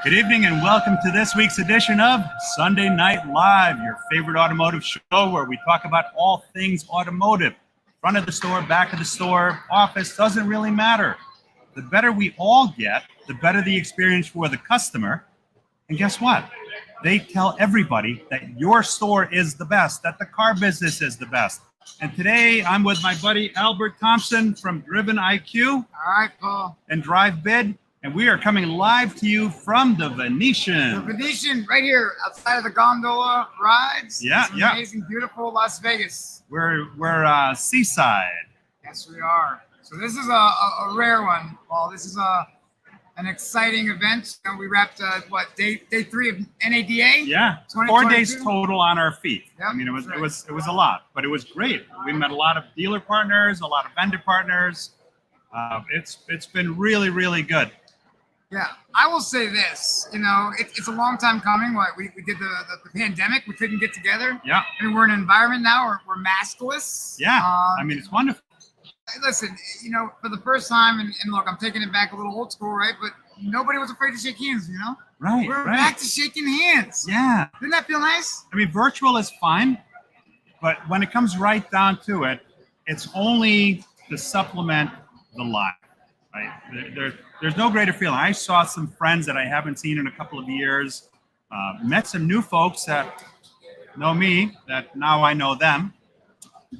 Good evening and welcome to this week's edition of Sunday Night Live, your favorite automotive show where we talk about all things automotive. Front of the store, back of the store, office, doesn't really matter. The better we all get, the better the experience for the customer. And guess what? They tell everybody that your store is the best, that the car business is the best. And today I'm with my buddy Albert Thompson from DrivenIQ. All right, Paul. And DriveBid. And we are coming live to you from the Venetian. The Venetian, right here outside of the gondola rides. Yeah, it's amazing, beautiful Las Vegas. We're seaside. Yes, we are. So this is a rare one, Paul. This is an exciting event. We wrapped day 3 of NADA. Yeah, 4 days total on our feet. Yep, I mean, it was a lot, but it was great. We met a lot of dealer partners, a lot of vendor partners. It's been really, really good. Yeah, I will say this, it's a long time coming. We did the pandemic, we couldn't get together. Yeah. And we're in an environment now where we're maskless. Yeah, I mean, it's wonderful. Listen, for the first time, and look, I'm taking it back a little old school, right? But nobody was afraid to shake hands, Right, We're back to shaking hands. Yeah. Didn't that feel nice? I mean, virtual is fine, but when it comes right down to it, it's only to supplement the live, right? There's no greater feeling. I saw some friends that I haven't seen in a couple of years, met some new folks that know me, that now I know them.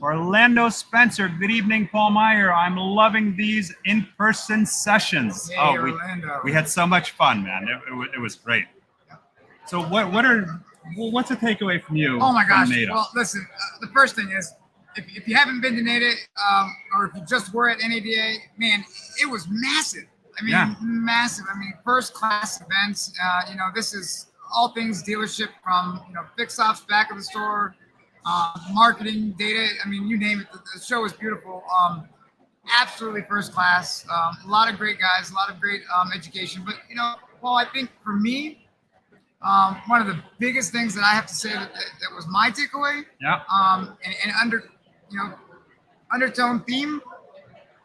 Orlando Spencer, good evening, Paul Meijer. I'm loving these in-person sessions. Hey, Orlando. We had so much fun, man. It was great. So what's a takeaway from you? Oh my gosh. NADA? Well, listen, the first thing is, if you haven't been to NADA, or if you just were at NADA, man, it was massive. I mean, massive. I mean, first class events. This is all things dealership, from fix ops, back of the store, marketing, data. I mean, you name it. The show is beautiful. Absolutely first class. A lot of great guys, a lot of great education. But Paul, I think for me, one of the biggest things that I have to say that was my takeaway. Yeah. And undertone theme,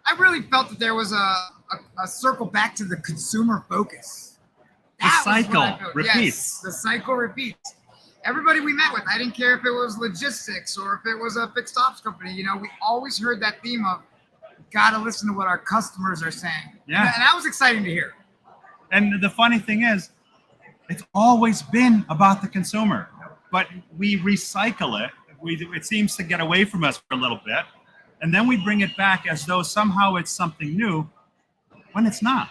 I really felt that there was a circle back to the consumer focus. The cycle repeats. Yes, the cycle repeats. Everybody we met with, I didn't care if it was logistics or if it was a fixed ops company. We always heard that theme of gotta listen to what our customers are saying. Yeah. And that was exciting to hear. And the funny thing is, it's always been about the consumer, but we recycle it. It seems to get away from us for a little bit. And then we bring it back as though somehow it's something new, when it's not.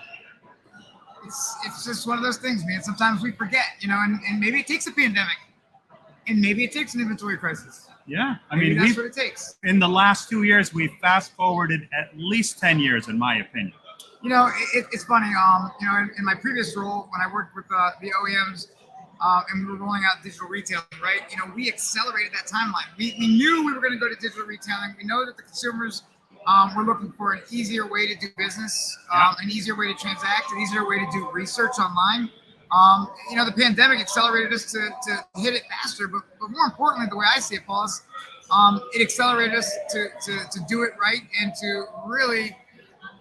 It's just one of those things, man. Sometimes we forget, and maybe it takes a pandemic, and maybe it takes an inventory crisis. Yeah, maybe that's what it takes. In the last 2 years, we fast forwarded at least 10 years, in my opinion. It's funny. In my previous role, when I worked with the OEMs, and we were rolling out digital retailing, right? We accelerated that timeline. We knew we were going to go to digital retailing. We know that the consumers were looking for an easier way to do business, an easier way to transact, an easier way to do research online. The pandemic accelerated us to hit it faster, but more importantly, the way I see it, Paul, is it accelerated us to do it right and to really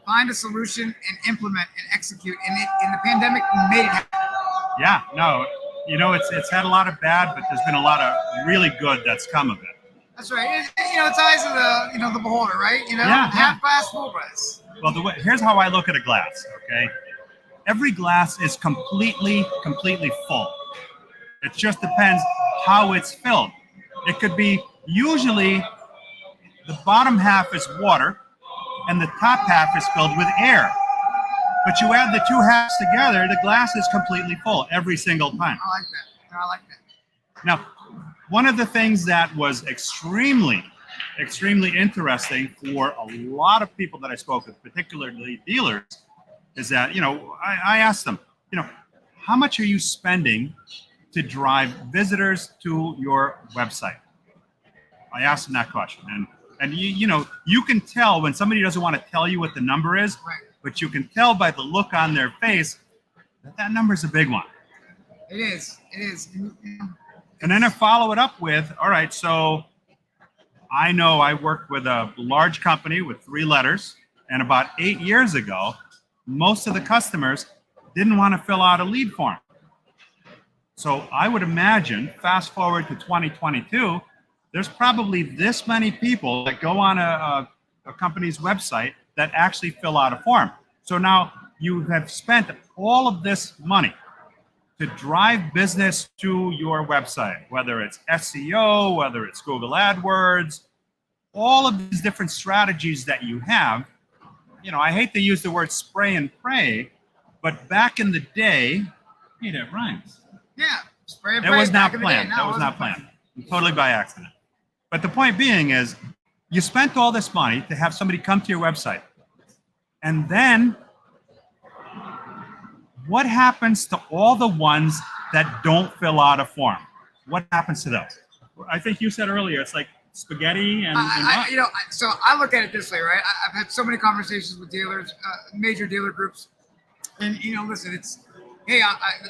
find a solution and implement and execute. And the pandemic made it happen. Yeah, no. It's had a lot of bad, but there's been a lot of really good that's come of it. That's right. It's eyes of the beholder, right? Half glass, full glass. Well, here's how I look at a glass. Okay, every glass is completely full. It just depends how it's filled. It could be usually the bottom half is water, and the top half is filled with air. But you add the two halves together, the glass is completely full every single time. I like that. Now, one of the things that was extremely interesting for a lot of people that I spoke with, particularly dealers, is that, I asked them, how much are you spending to drive visitors to your website? I asked them that question. And you can tell when somebody doesn't want to tell you what the number is. Right. But you can tell by the look on their face that number is a big one. It is. And then I follow it up with, all right, so I know I worked with a large company with 3 letters, and about 8 years ago, most of the customers didn't want to fill out a lead form. So I would imagine, fast forward to 2022, there's probably this many people that go on a company's website that actually fill out a form. So now you have spent all of this money to drive business to your website, whether it's SEO, whether it's Google AdWords, all of these different strategies that you have. I hate to use the word spray and pray, but back in the day, it rhymes. Yeah, spray and That pray. was not back in the planned. day. No, That it was wasn't not planned. Totally by accident. But the point being is, you spent all this money to have somebody come to your website. And then what happens to all the ones that don't fill out a form? What happens to those? I think you said earlier, it's like spaghetti and So I look at it this way, right? I've had so many conversations with dealers, major dealer groups, and listen, it's hey,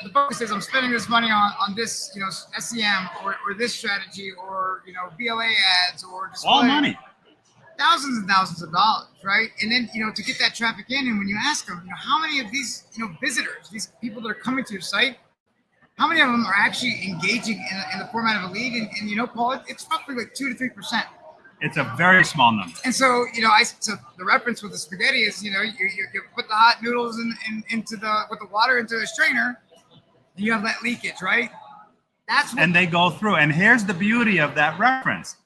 the focus is I'm spending this money on this, SEM or this strategy or BLA ads or display. all money. Thousands and thousands of dollars, right? And then to get that traffic in, and when you ask them, how many of these visitors, these people that are coming to your site, how many of them are actually engaging in the format of a lead? And Paul, it's roughly like 2 to 3%. It's a very small number. And so so the reference with the spaghetti is you put the hot noodles into the water into a strainer, and you have that leakage, right? And they go through. And here's the beauty of that reference.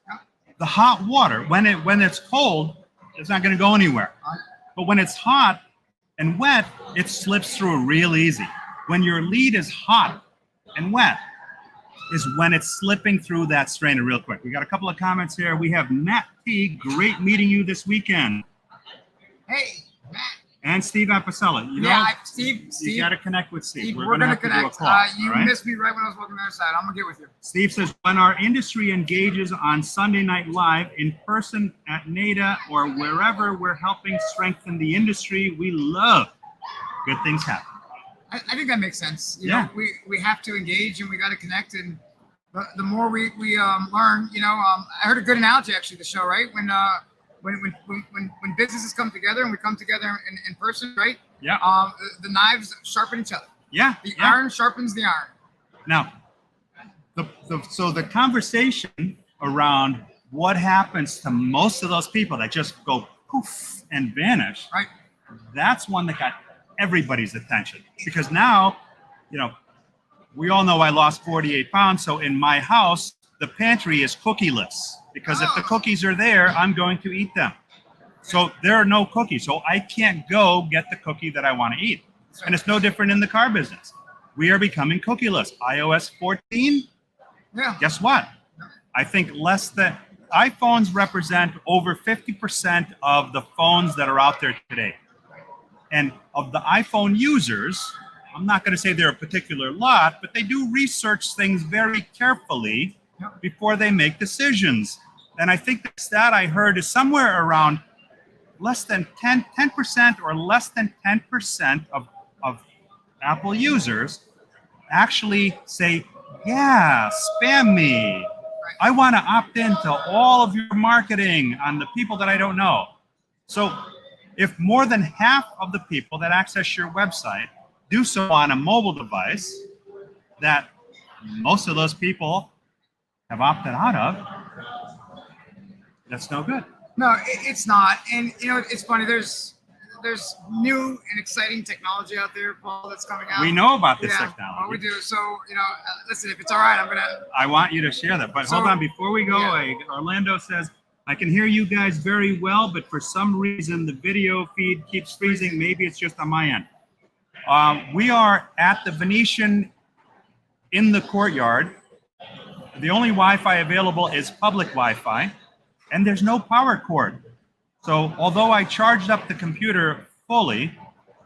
The hot water, when it's cold, it's not going to go anywhere. But when it's hot and wet, it slips through real easy. When your lead is hot and wet is when it's slipping through that strainer real quick. We got a couple of comments here. We have Matt T. Great meeting you this weekend. Hey, Matt. And Steve Apicella. Steve. You got to connect with Steve. We're going to connect. You right? missed me right when I was walking the other side. I'm going to get with you. Steve says, when our industry engages on Sunday Night Live in person at NADA or wherever we're helping strengthen the industry, we love good things happen. I think that makes sense. You know, we have to engage and we got to connect. And the more we learn, I heard a good analogy actually, the show, right? When businesses come together and we come together in person, right? Yeah. The knives sharpen each other. Yeah. The iron sharpens the iron. Now, so the conversation around what happens to most of those people that just go poof and vanish, right? That's one that got everybody's attention, because now, we all know I lost 48 pounds. So in my house, the pantry is cookieless, because if the cookies are there, I'm going to eat them. So there are no cookies. So I can't go get the cookie that I want to eat. And it's no different in the car business. We are becoming cookieless. iOS 14, guess what? I think iPhones represent over 50% of the phones that are out there today. And of the iPhone users, I'm not going to say they're a particular lot, but they do research things very carefully before they make decisions. And I think the stat I heard is somewhere around less than 10% or less than 10% of Apple users actually say, yeah, spam me. I want to opt into all of your marketing on the people that I don't know. So if more than half of the people that access your website do so on a mobile device that most of those people have opted out of, that's no good. No, it's not. And it's funny. There's new and exciting technology out there, Paul, that's coming out. We know about this technology. Well, we do. So listen, if it's all right, I want you to share that. But hold on, before we go, Orlando says, I can hear you guys very well, but for some reason the video feed keeps freezing. Maybe it's just on my end. We are at the Venetian in the courtyard. The only Wi-Fi available is public Wi-Fi, and there's no power cord. So although I charged up the computer fully,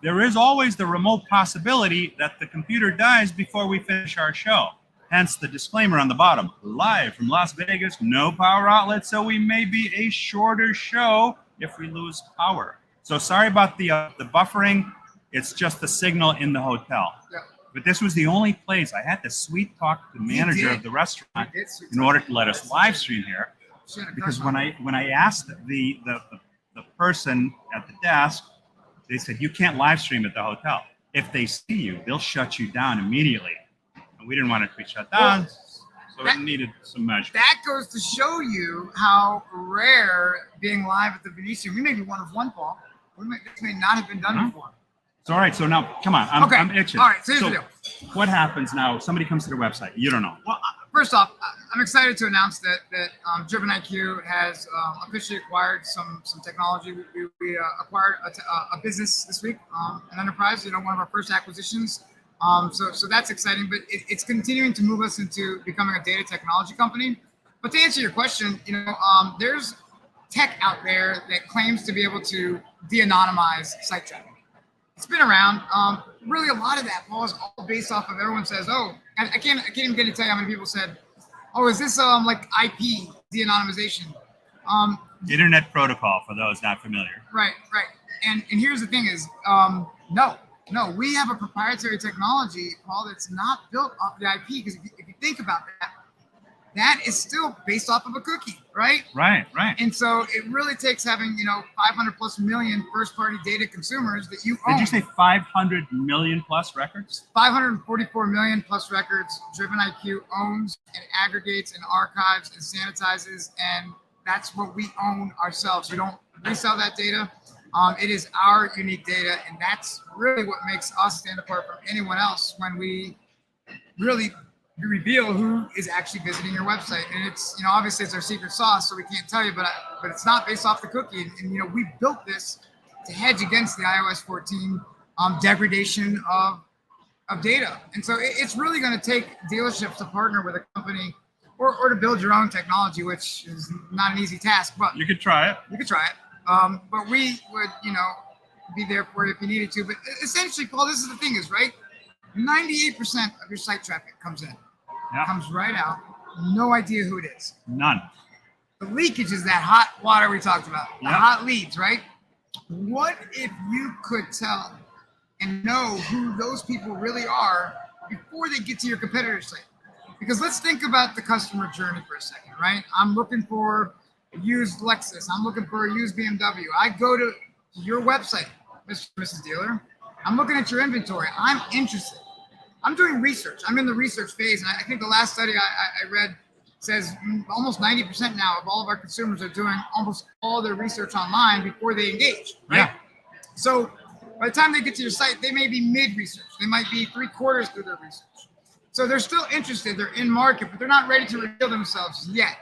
there is always the remote possibility that the computer dies before we finish our show. Hence the disclaimer on the bottom. Live from Las Vegas, no power outlet, so we may be a shorter show if we lose power. So sorry about the buffering. It's just the signal in the hotel. Yeah. But this was the only place I had to sweet talk the manager of the restaurant in order to let us live stream here. Because when I asked the person at the desk, they said, you can't live stream at the hotel. If they see you, they'll shut you down immediately. and we didn't want it to be shut down, so it needed some measures. That goes to show you how rare being live at the Venetian. We may be one of one, Paul. This may not have been done before. So, all right, so now, come on, I'm itching. All right, so here's the deal. What happens now? Somebody comes to their website. You don't know. Well, first off, I'm excited to announce that DrivenIQ has officially acquired some technology. We acquired a business this week, an enterprise. One of our first acquisitions. So that's exciting. But it's continuing to move us into becoming a data technology company. But to answer your question, there's tech out there that claims to be able to de-anonymize site traffic. It's been around. Really, a lot of that, Paul, is all based off of everyone says, oh, I can't even get to tell you how many people said, oh, is this like IP de-anonymization? Internet protocol, for those not familiar. Right. And here's the thing is, no, we have a proprietary technology, Paul, that's not built off the IP. Because if you think about that is still based off of a cookie, right? Right. And so it really takes having, 500 plus million first party data consumers that you own. Did you say 500 million plus records? 544 million plus records DrivenIQ owns and aggregates and archives and sanitizes. And that's what we own ourselves. We don't resell that data. It is our unique data. And that's really what makes us stand apart from anyone else when we really reveal who is actually visiting your website. And it's, obviously it's our secret sauce, so we can't tell you, but it's not based off the cookie. And we built this to hedge against the iOS 14 degradation of data. And so it's really going to take dealerships to partner with a company or to build your own technology, which is not an easy task, but you could try it. But we would, be there for it if you needed to. But essentially, Paul, this is the thing is, right? 98% of your site traffic comes in. Yeah. Comes right out. No idea who it is. None. The leakage is that hot water we talked about. The hot leads, right? What if you could tell and know who those people really are before they get to your competitor's site? Because let's think about the customer journey for a second, right? I'm looking for a used Lexus. I'm looking for a used BMW. I go to your website, Mr. and Mrs. Dealer. I'm looking at your inventory. I'm interested. I'm doing research. I'm in the research phase. And I think the last study I read says almost 90% now of all of our consumers are doing almost all their research online before they engage, right? Yeah. So by the time they get to your site, they may be mid-research. They might be 3/4 through their research. So they're still interested. They're in market, but they're not ready to reveal themselves yet.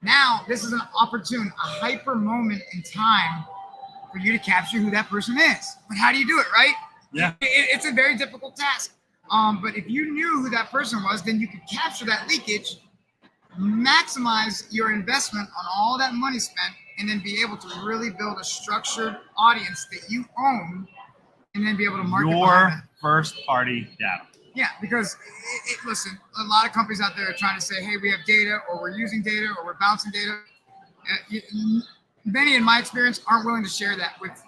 Now, this is an opportune, a hyper moment in time for you to capture who that person is. But how do you do it, right? Yeah. It's a very difficult task. But if you knew who that person was, then you could capture that leakage, maximize your investment on all that money spent, and then be able to really build a structured audience that you own, and then be able to market your first party data. Yeah, because listen, a lot of companies out there are trying to say, hey, we have data, or we're using data, or we're bouncing data. Many, in my experience, aren't willing to share that with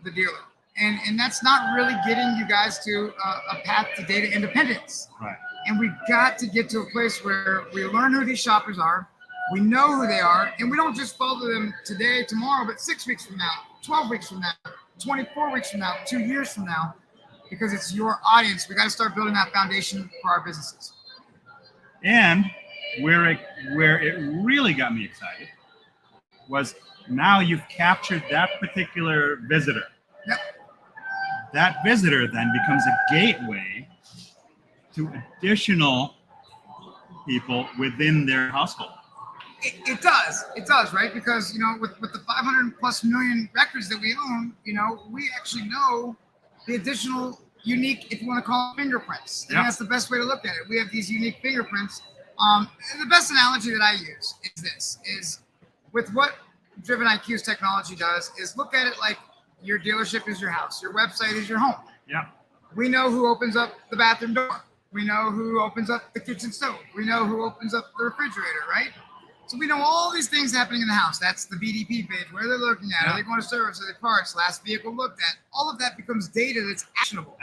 the dealer. And that's not really getting you guys to a path to data independence. Right. And we've got to get to a place where we learn who these shoppers are, we know who they are, and we don't just follow them today, tomorrow, but 6 weeks from now, 12 weeks from now, 24 weeks from now, 2 years from now, because it's your audience. We got to start building that foundation for our businesses. And where it really got me excited was now you've captured that particular visitor. Yep. That visitor then becomes a gateway to additional people within their household. It does, right? Because, with the 500 plus million records that we own, we actually know the additional unique, if you want to call them fingerprints. I think that's the best way to look at it. We have these unique fingerprints. And the best analogy that I use is with what DrivenIQ's technology does is look at it like your dealership is your house. Your website is your home. Yeah. We know who opens up the bathroom door. We know who opens up the kitchen stove. We know who opens up the refrigerator, right? So we know all these things happening in the house. That's the BDP page, where they're looking at. Are they going to service? Are they parts? Last vehicle looked at. All of that becomes data that's actionable.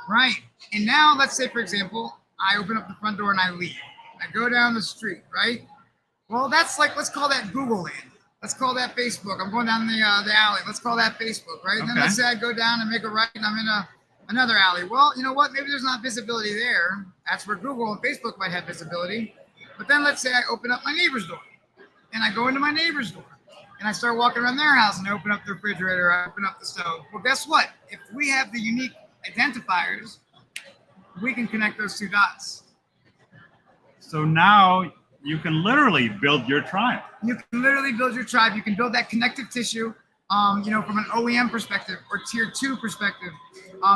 Right. And now let's say, for example, I open up the front door and I leave. I go down the street, right? Well, that's like, let's call that Google land. Let's call that Facebook. I'm going down the alley. Let's call that Facebook, right? And then let's say I go down and make a right and I'm in Another alley. Well, you know what? Maybe there's not visibility there. That's where Google and Facebook might have visibility. But then let's say I open up my neighbor's door and I go into my neighbor's door and I start walking around their house and I open up the refrigerator, I open up the stove. Well, guess what? If we have the unique identifiers, we can connect those two dots. So now you can literally build your tribe. You can literally build your tribe. You can build that connective tissue, from an OEM perspective or tier 2 perspective.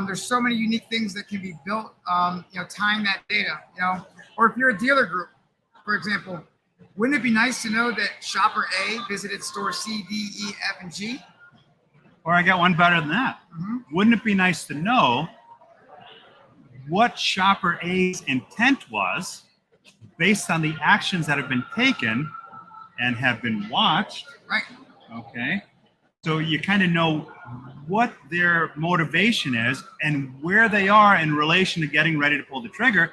There's so many unique things that can be built, tying that data, or if you're a dealer group, for example, wouldn't it be nice to know that shopper A visited store C, D, E, F, and G? Or I got one better than that. Wouldn't it be nice to know what shopper A's intent was based on the actions that have been taken and have been watched? Right. Okay. So you kind of know what their motivation is and where they are in relation to getting ready to pull the trigger.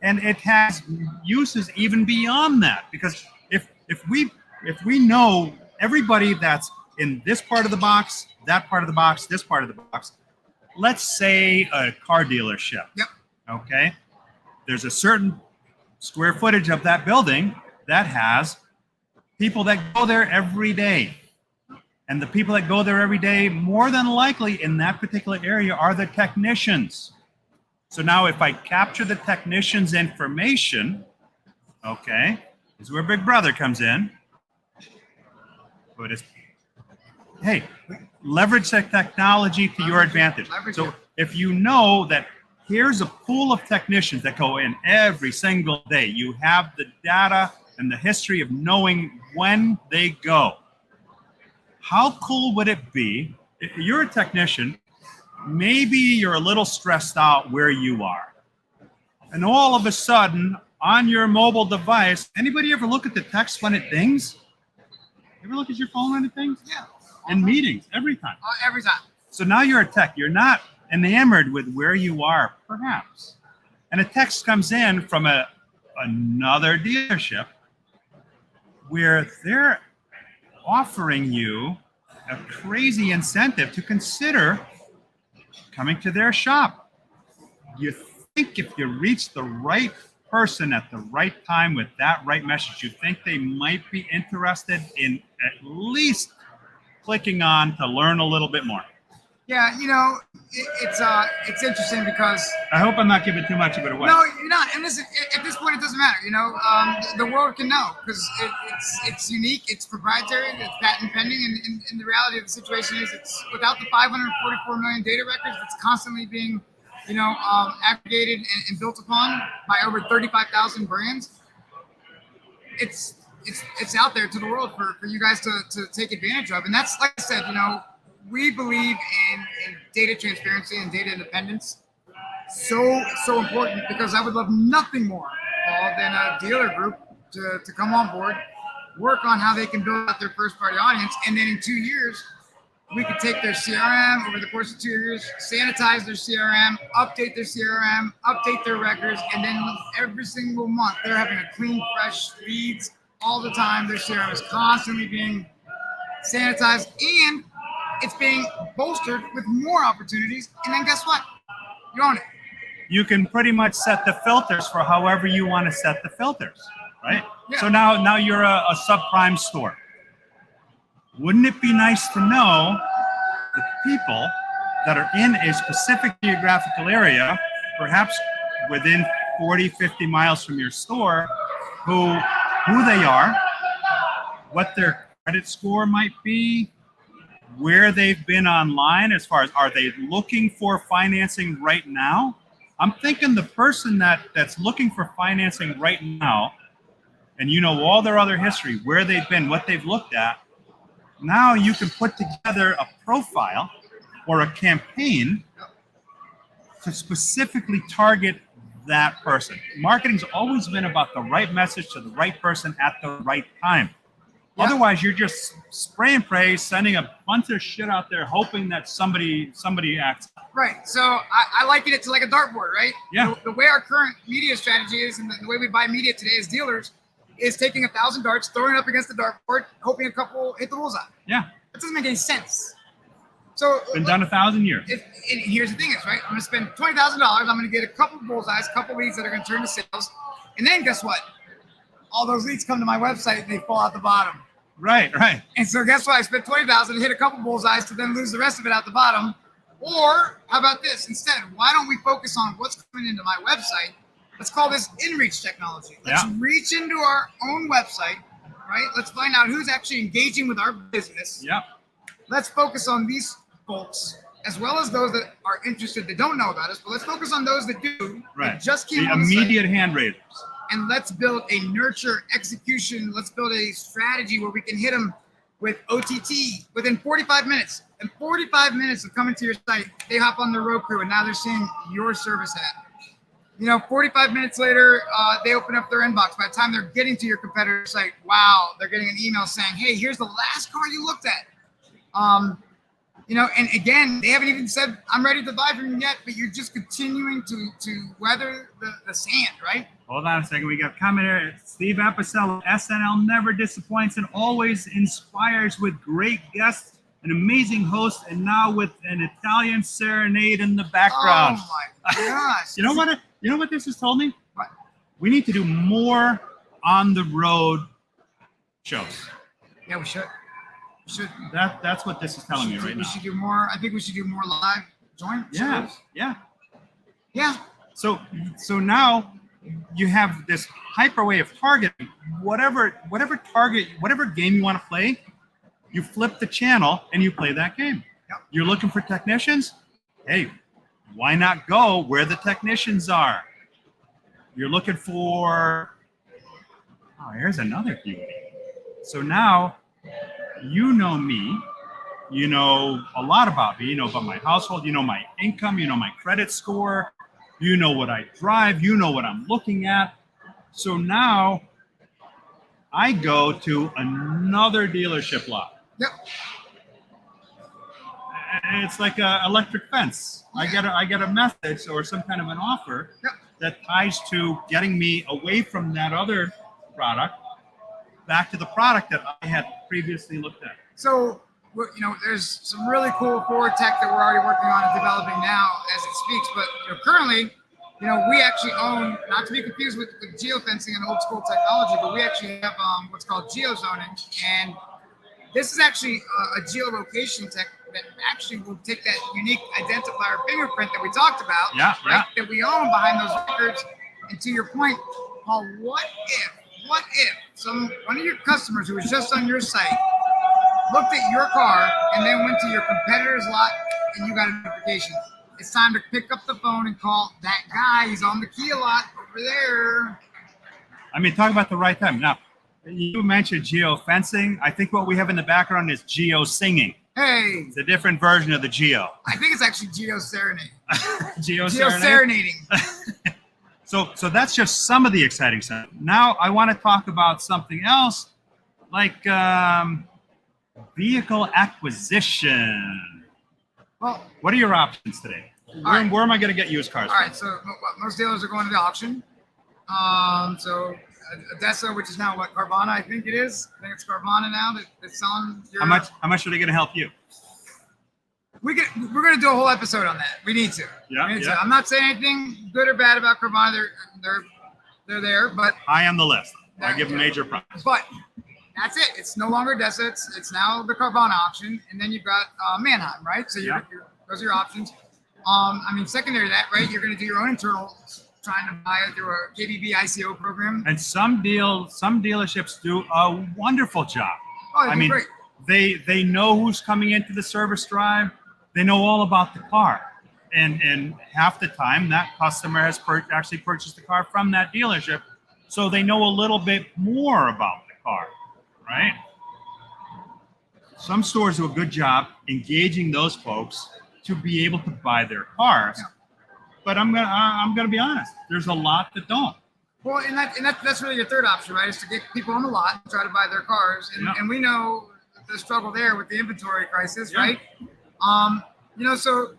And it has uses even beyond that, because if we know everybody that's in this part of the box, that part of the box, this part of the box, let's say a car dealership. Yep. Okay. There's a certain square footage of that building that has people that go there every day. And the people that go there every day, more than likely in that particular area, are the technicians. So now if I capture the technician's information, okay, this is where Big Brother comes in. But it's, hey, leverage that technology to your advantage. So if you know that here's a pool of technicians that go in every single day, you have the data and the history of knowing when they go. How cool would it be if you're a technician? Maybe you're a little stressed out where you are. And all of a sudden, on your mobile device, anybody ever look at the text when it dings? You ever look at your phone when it dings? Yeah. In meetings, every time. Every time. So now you're a tech. You're not enamored with where you are, perhaps. And a text comes in from another dealership where they're offering you a crazy incentive to consider coming to their shop. You think if you reach the right person at the right time with that right message, you think they might be interested in at least clicking on to learn a little bit more. Yeah, it's interesting because I hope I'm not giving too much of it away. No, you're not. And listen, at this point, it doesn't matter. The world can know because it's unique, it's proprietary, it's patent pending, and the reality of the situation is it's without the 544 million data records that's constantly being, aggregated and built upon by over 35,000 brands. It's out there to the world for you guys to take advantage of, and that's like I said, we believe in data transparency and data independence. So important, because I would love nothing more, Paul, than a dealer group to come on board, work on how they can build out their first party audience, and then in 2 years, we could take their CRM over the course of 2 years, sanitize their CRM, update their CRM, update their records, and then every single month they're having a clean, fresh leads all the time. Their CRM is constantly being sanitized, and it's being bolstered with more opportunities. And then guess what? You own it. You can pretty much set the filters for however you want to set the filters, right? Yeah. So now you're a subprime store. Wouldn't it be nice to know the people that are in a specific geographical area, perhaps within 40, 50 miles from your store, who they are, what their credit score might be, where they've been online as far as are they looking for financing right now? I'm thinking the person that's looking for financing right now, and all their other history, where they've been, what they've looked at, now you can put together a profile or a campaign to specifically target that person. Marketing's always been about the right message to the right person at the right time. Yeah. Otherwise, you're just spray and pray, sending a bunch of shit out there, hoping that somebody acts. Right. So I liken it to like a dartboard, right? Yeah. The way our current media strategy is, and the way we buy media today as dealers, is taking 1,000 darts, throwing it up against the dartboard, hoping a couple hit the bullseye. Yeah. That doesn't make any sense. So Been done 1,000 years. Here's the thing is, right? I'm going to spend $20,000. I'm going to get a couple of bullseyes, a couple of leads that are going to turn to sales. And then guess what? All those leads come to my website and they fall out the bottom. Right. And so guess what? I spent $20,000 to hit a couple bullseyes to then lose the rest of it out the bottom. Or how about this? Instead, why don't we focus on what's coming into my website? Let's call this in-reach technology. Let's reach into our own website, right? Let's find out who's actually engaging with our business. Yep. Let's focus on these folks, as well as those that are interested that don't know about us, but let's focus on those that do. Right. That just came the on the immediate site. hand raisers. And let's build a nurture execution. Let's build a strategy where we can hit them with OTT within 45 minutes. And 45 minutes of coming to your site, they hop on the Roku and now they're seeing your service ad. 45 minutes later, they open up their inbox. By the time they're getting to your competitor's site, wow, they're getting an email saying, hey, here's the last car you looked at. And again, they haven't even said, I'm ready to buy from you yet, but you're just continuing to weather the sand, right? Hold on a second. We got a comment here. Steve Apicella, SNL never disappoints and always inspires with great guests, an amazing host, and now with an Italian serenade in the background. Oh my gosh. You know what this has told me? What? We need to do more on the road shows. Yeah, we should. That's what this is telling me right now. We should do more. I think we should do more live joint shows. Yeah. So now you have this hyper way of targeting whatever game you want to play. You flip the channel and you play that game. Yep. You're looking for technicians. Hey, why not go where the technicians are? You're looking for. Oh, here's another beauty. So now. You know me, you know a lot about me, you know about my household, you know my income, you know my credit score, you know what I drive, you know what I'm looking at. So now I go to another dealership lot. Yep. It's like an electric fence. Yeah. I get a message or some kind of an offer that ties to getting me away from that other product back to the product that I had previously looked at. So, there's some really cool forward tech that we're already working on and developing now as it speaks. But currently, we actually own, not to be confused with geofencing and old school technology, but we actually have what's called geozoning. And this is actually a geolocation tech that actually will take that unique identifier fingerprint that we talked about, that we own behind those records. And to your point, Paul, what if one of your customers who was just on your site looked at your car and then went to your competitor's lot and you got a notification? It's time to pick up the phone and call that guy. He's on the Kia lot over there. I mean, talk about the right time. Now, you mentioned geo-fencing. I think what we have in the background is geo-singing. Hey. It's a different version of the geo. I think it's actually geo-serenade. Geo-serenading? So that's just some of the exciting stuff. Now I want to talk about something else, like vehicle acquisition. Well, what are your options today? Where am I going to get used cars from? All right, so most dealers are going to the auction. So Odessa, which is now Carvana, I think it is. I think it's Carvana now that's selling. How much are they going to help you? We're going to do a whole episode on that. We need to. Yeah. I'm not saying anything good or bad about Carvana. They're there, but high on the list. I give major props. But that's it. It's no longer Odessa. It's now the Carvana auction, and then you've got Mannheim, right? So those are your options. Secondary to that, right? You're going to do your own internal, trying to buy it through a KBB ICO program. And some dealerships do a wonderful job. Oh, great. They know who's coming into the service drive. They know all about the car. And half the time, that customer has actually purchased the car from that dealership. So they know a little bit more about the car, right? Some stores do a good job engaging those folks to be able to buy their cars. Yeah. But I'm gonna be honest. There's a lot that don't. Well, and that's really your third option, right? Is to get people on the lot and try to buy their cars. And we know the struggle there with the inventory crisis, right? So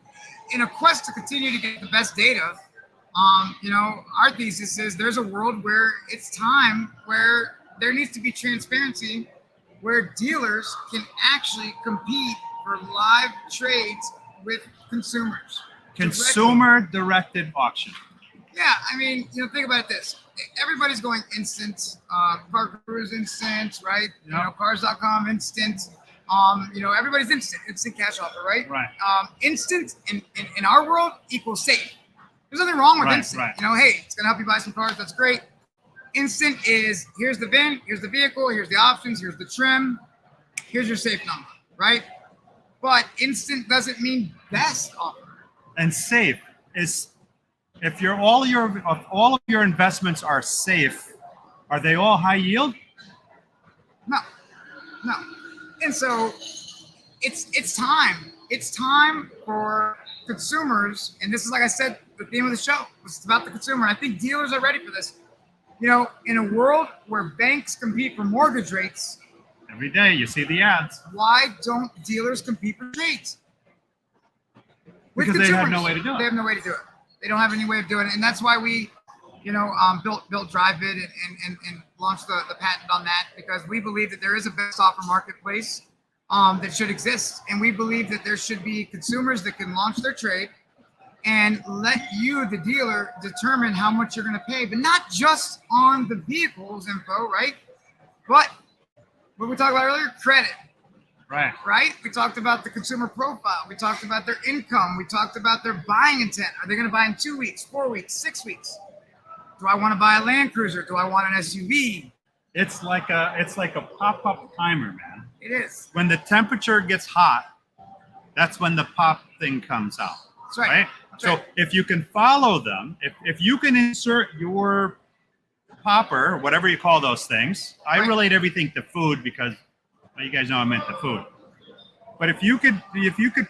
in a quest to continue to get the best data, our thesis is there's a world where it's time where there needs to be transparency, where dealers can actually compete for live trades with consumers. Consumer-directed auction. Yeah, I mean, think about it this. Everybody's going instant. Car Gurus instant, right? Yep. Cars.com instant. Everybody's instant cash offer, right? Right. Instant in our world equals safe. There's nothing wrong with instant. Right. Hey, it's gonna help you buy some cars. That's great. Instant is here's the VIN, here's the vehicle, here's the options, here's the trim, here's your safe number, right? But instant doesn't mean best offer. And safe is if all of your investments are safe, are they all high yield? No. And so it's time. It's time for consumers, and this is, like I said, the theme of the show. It's about the consumer. And I think dealers are ready for this. In a world where banks compete for mortgage rates, every day you see the ads. Why don't dealers compete for trades? Because they have no way to do it. They have no way to do it. They don't have any way of doing it, and that's why we, built DriveIQ and launched the patent on that, because we believe that there is a best offer marketplace that should exist, and we believe that there should be consumers that can launch their trade and let you, the dealer, determine how much you're going to pay, but not just on the vehicle's info, right? But what we talked about earlier, credit. Right? We talked about the consumer profile. We talked about their income. We talked about their buying intent. Are they going to buy in 2 weeks, 4 weeks, 6 weeks? Do I want to buy a Land Cruiser? Do I want an SUV? It's like a pop-up timer, man. It is. When the temperature gets hot, that's when the pop thing comes out. That's right. So if you can follow them, if you can insert your popper, whatever you call those things, I relate everything to food because you guys know I'm into food. But if you could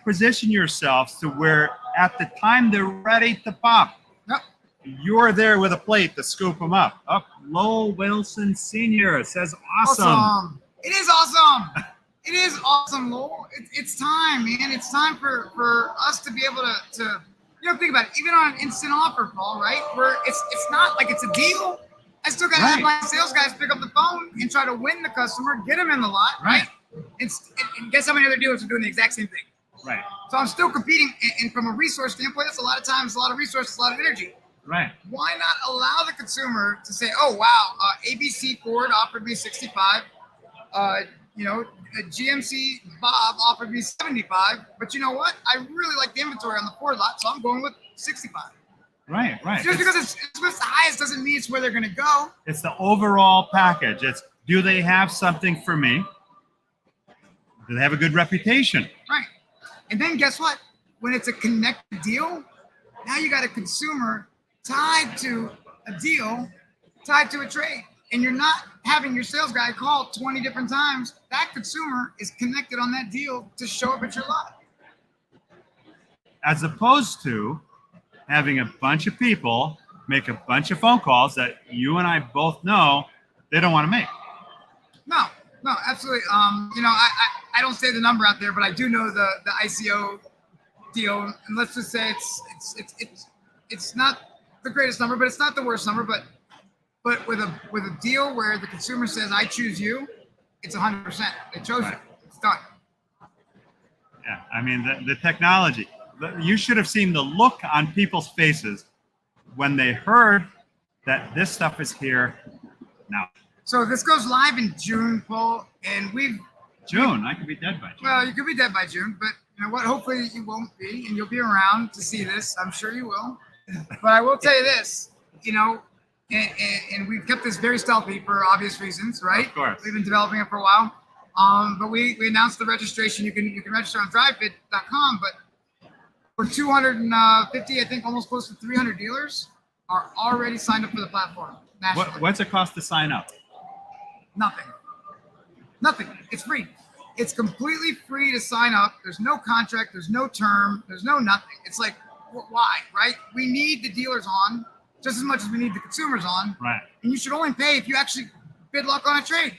position yourselves to where at the time they're ready to pop, you're there with a plate to scoop them up. Lowell Wilson Sr. says awesome. It is awesome. It is awesome, Lowell. It's time, man. It's time for us to be able to think about it. Even on an instant offer call, right? Where it's not like it's a deal. I still got to have my sales guys pick up the phone and try to win the customer, get them in the lot, right? And guess how many other dealers are doing the exact same thing? Right. So I'm still competing, and from a resource standpoint, that's a lot of times, a lot of resources, a lot of energy. Right. Why not allow the consumer to say, oh, wow, ABC Ford offered me 65, GMC Bob offered me 75, but you know what? I really like the inventory on the Ford lot, so I'm going with 65. Right. Just because it's the highest doesn't mean it's where they're going to go. It's the overall package. It's, do they have something for me? Do they have a good reputation? Right. And then guess what? When it's a connected deal, now you got a consumer tied to a deal, tied to a trade. And you're not having your sales guy call 20 different times. That consumer is connected on that deal to show up at your lot. As opposed to having a bunch of people make a bunch of phone calls that you and I both know they don't want to make. No, absolutely. I don't say the number out there, but I do know the ICO deal, and let's just say it's not the greatest number, but it's not the worst number. But with a deal where the consumer says, "I choose you," it's 100%. They chose you. It's done. Yeah, I mean the technology. You should have seen the look on people's faces when they heard that this stuff is here now. So this goes live in June, Paul, and June. I could be dead by June. Well, you could be dead by June, but you know what? Hopefully you won't be, and you'll be around to see this. I'm sure you will. But I will tell you this, and we've kept this very stealthy for obvious reasons, right? Of course. We've been developing it for a while. But we announced the registration. You can register on DriveIQ.com, but for 250, I think almost close to 300 dealers are already signed up for the platform nationally. What's it cost to sign up? Nothing. It's free. It's completely free to sign up. There's no contract. There's no term. There's no nothing. It's like, why, right? We need the dealers on just as much as we need the consumers on. Right. And you should only pay if you actually bid luck on a trade.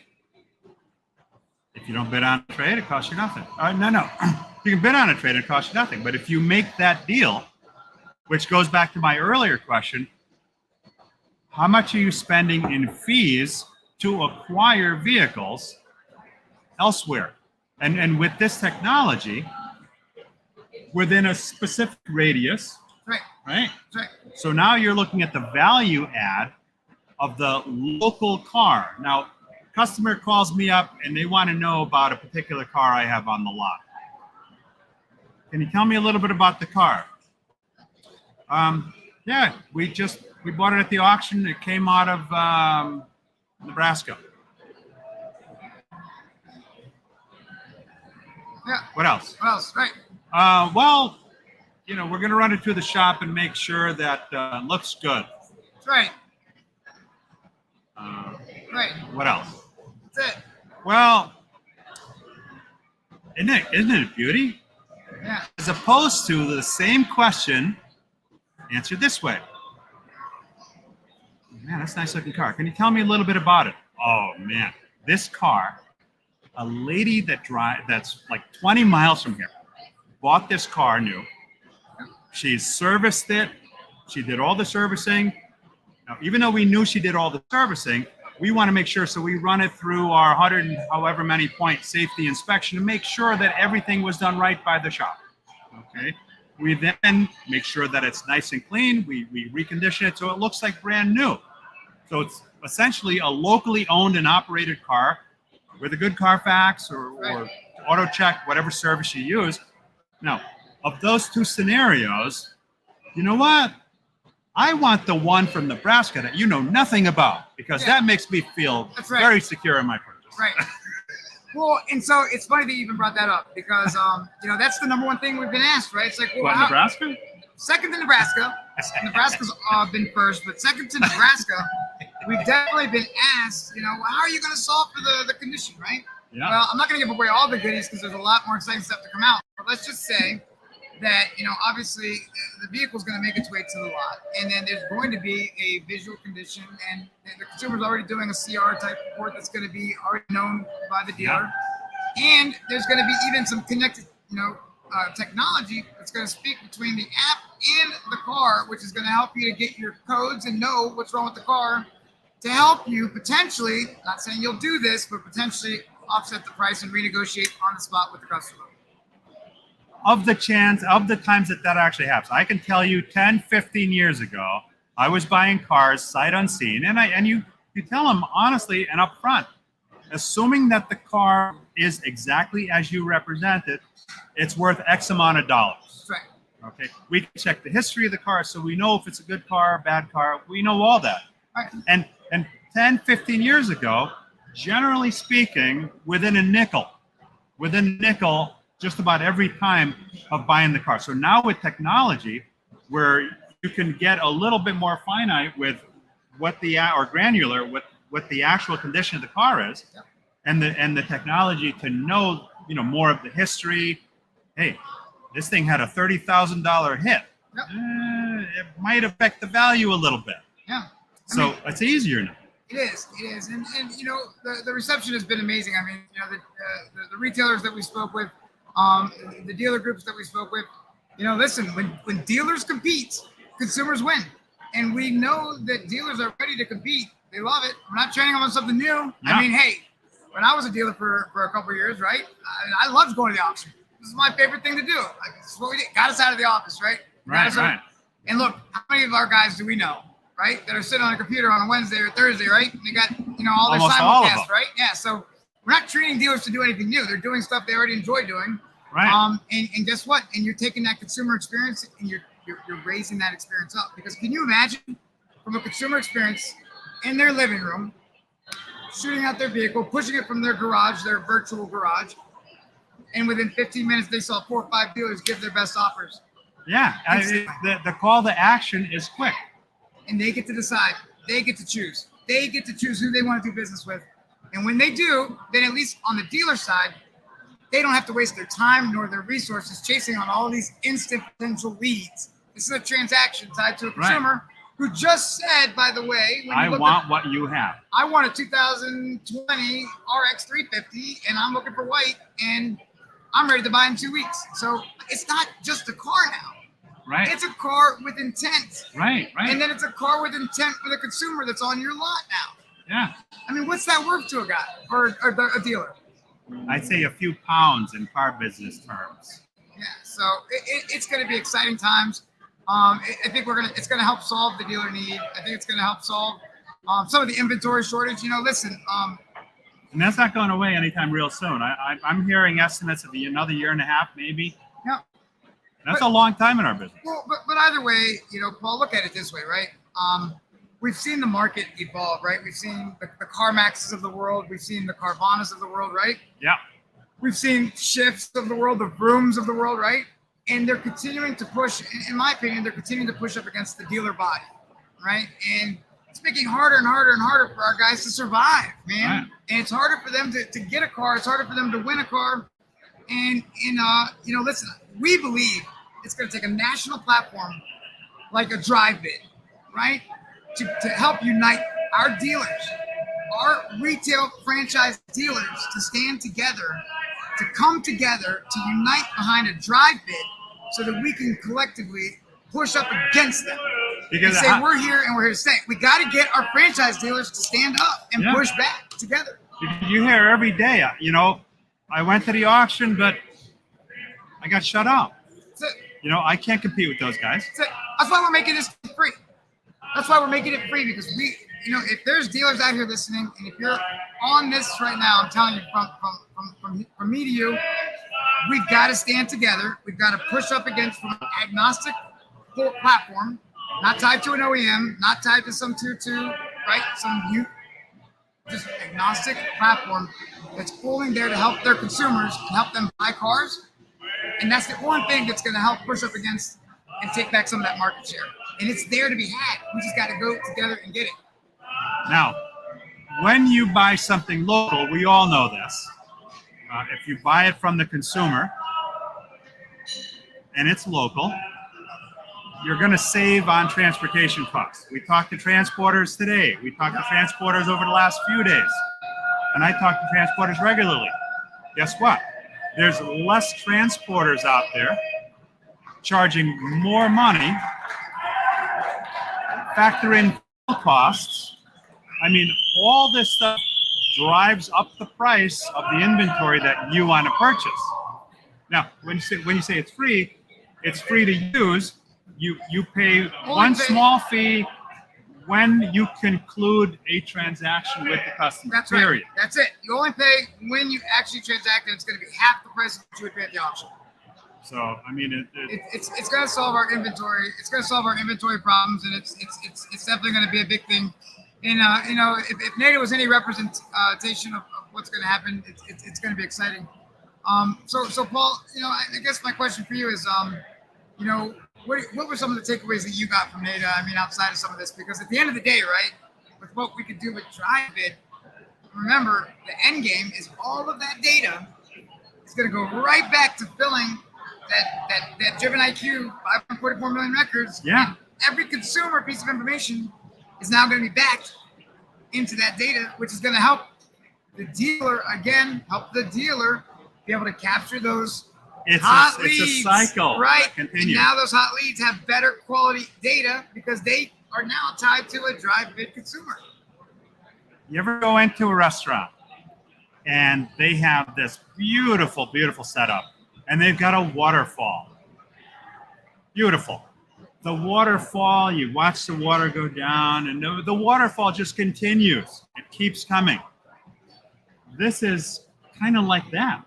If you don't bid on a trade, it costs you nothing. No. You can bid on a trade, it costs you nothing. But if you make that deal, which goes back to my earlier question, how much are you spending in fees to acquire vehicles elsewhere? And with this technology, within a specific radius, Right. right? Right. So now you're looking at the value add of the local car. Now, customer calls me up and they want to know about a particular car I have on the lot. Can you tell me a little bit about the car? Yeah, we bought it at the auction. It came out of Nebraska. Yeah. What else? What else? Right. Well, we're going to run it through the shop and make sure that it looks good. That's right. Right. What else? That's it. Well, isn't it a beauty? Yeah. As opposed to the same question answered this way. Man, that's a nice looking car. Can you tell me a little bit about it? Oh man, this car, a lady that's like 20 miles from here, bought this car new. She's serviced it. She did all the servicing. Now, even though we knew she did all the servicing, we want to make sure, so we run it through our 100 and however many point safety inspection to make sure that everything was done right by the shop. Okay. We then make sure that it's nice and clean. We recondition it so it looks like brand new. So it's essentially a locally owned and operated car with a good Carfax or auto check, whatever service you use. Now, of those two scenarios, you know what? I want the one from Nebraska that you know nothing about, because that makes me feel very secure in my purchase. Right. Well, and so it's funny that you even brought that up, because that's the number one thing we've been asked, right? It's like, well, Nebraska? Second to Nebraska. Nebraska's been first, but second to Nebraska, we've definitely been asked, how are you going to solve for the condition, right? Yeah. Well, I'm not going to give away all the goodies because there's a lot more exciting stuff to come out. But let's just say that, obviously the vehicle's going to make its way to the lot, and then there's going to be a visual condition, and the consumer's already doing a CR type report that's going to be already known by the dealer. Yeah. And there's going to be even some connected, technology that's going to speak between the app and the car, which is going to help you to get your codes and know what's wrong with the car, to help you potentially, not saying you'll do this, but potentially offset the price and renegotiate on the spot with the customer. Of the times that actually happens, I can tell you 10, 15 years ago, I was buying cars sight unseen, and you tell them honestly and upfront, assuming that the car is exactly as you represent it, it's worth X amount of dollars. Right. Okay. We can check the history of the car, so we know if it's a good car, bad car. We know all that. Right. And 10, 15 years ago, generally speaking, within a nickel, just about every time of buying the car. So now with technology, where you can get a little bit more finite with what or granular with what the actual condition of the car is, and the technology to know more of the history. Hey, this thing had a $30,000 hit. Yep. It might affect the value a little bit. Yeah. So it's easier now. It is, and the reception has been amazing. I mean, the retailers that we spoke with, the dealer groups that we spoke with, listen, when dealers compete, consumers win, and we know that dealers are ready to compete. They love it. We're not training them on something new. Yeah. I mean, hey, when I was a dealer for a couple of years, right? I loved going to the auction. This is my favorite thing to do. This is what we did. Got us out of the office, right? Right. And look, how many of our guys do we know, right, that are sitting on a computer on a Wednesday or Thursday, right? And they got, all their simulcasts, right? Yeah. So we're not treating dealers to do anything new. They're doing stuff they already enjoy doing. Right. And guess what? And you're taking that consumer experience and you're raising that experience up. Because can you imagine, from a consumer experience in their living room, shooting out their vehicle, pushing it from their garage, their virtual garage, and within 15 minutes they saw 4 or 5 dealers give their best offers. Yeah, the call to action is quick. And they get to decide. They get to choose. They get to choose who they want to do business with. And when they do, then at least on the dealer side, they don't have to waste their time nor their resources chasing on all these instant potential leads. This is a transaction tied to a consumer who just said, by the way, I want what you have. I want a 2020 RX 350 and I'm looking for white and I'm ready to buy in 2 weeks. So it's not just a car now. Right. It's a car with intent. Right. And then it's a car with intent for the consumer that's on your lot now. Yeah. I mean, what's that worth to a guy or a dealer? I'd say a few pounds in car business terms. Yeah, so it's going to be exciting times. I think it's going to help solve the dealer need. I think it's going to help solve some of the inventory shortage. Listen. And that's not going away anytime real soon. I'm hearing estimates of another year and a half, maybe. Yeah. That's a long time in our business. Well, but either way, Paul, look at it this way, right? We've seen the market evolve, right? We've seen the CarMaxes of the world. We've seen the Carvanas of the world, right? Yeah. We've seen shifts of the world, the Vrooms of the world, right? And they're continuing to push, in my opinion, they're continuing to push up against the dealer body, right? And it's making harder and harder and harder for our guys to survive, man. Right. And it's harder for them to get a car. It's harder for them to win a car. And listen, we believe it's going to take a national platform like a DriveBid, right? To help unite our dealers, our retail franchise dealers to stand together, to come together, to unite behind a DriveBid so that we can collectively push up against them. Because and say we're here and we're here to stay. We got to get our franchise dealers to stand up and push back together. You hear every day, I went to the auction, but I got shut out. I can't compete with those guys. That's why we're making this free. That's why we're making it free, because we, if there's dealers out here listening, and if you're on this right now, I'm telling you from me to you, we've got to stand together. We've got to push up against an agnostic platform, not tied to an OEM, not tied to some tier 2, right? Just agnostic platform that's fully there to help their consumers and help them buy cars. And that's the one thing that's going to help push up against and take back some of that market share. And it's there to be had. We just got to go together and get it. Now, when you buy something local, we all know this. If you buy it from the consumer and it's local, you're going to save on transportation costs. We talked to transporters today. We talked to transporters over the last few days. And I talk to transporters regularly. Guess what? There's less transporters out there charging more money. Factor in costs. I mean, all this stuff drives up the price of the inventory that you want to purchase. Now, when you say it's free to use. You pay one small fee when you conclude a transaction with the customer. That's period. Right. That's it. You only pay when you actually transact, and it's going to be half the price that you would pay at the auction. So I mean, it's going to solve our inventory. It's going to solve our inventory problems, and it's definitely going to be a big thing. And if NADA was any representation of what's going to happen, it's going to be exciting. So Paul, I guess my question for you is, what were some of the takeaways that you got from NADA? I mean, outside of some of this, because at the end of the day, right, with what we could do with DriveBid, remember the end game is all of that data is going to go right back to filling that DrivenIQ 5.44 million records. Yeah. And every consumer piece of information is now going to be backed into that data, which is going to help the dealer be able to capture those hot leads. It's a cycle. Right. And now those hot leads have better quality data because they are now tied to a DriveBid consumer. You ever go into a restaurant and they have this beautiful, beautiful setup and they've got a waterfall. Beautiful. The waterfall, you watch the water go down and the waterfall just continues. It keeps coming. This is kind of like that.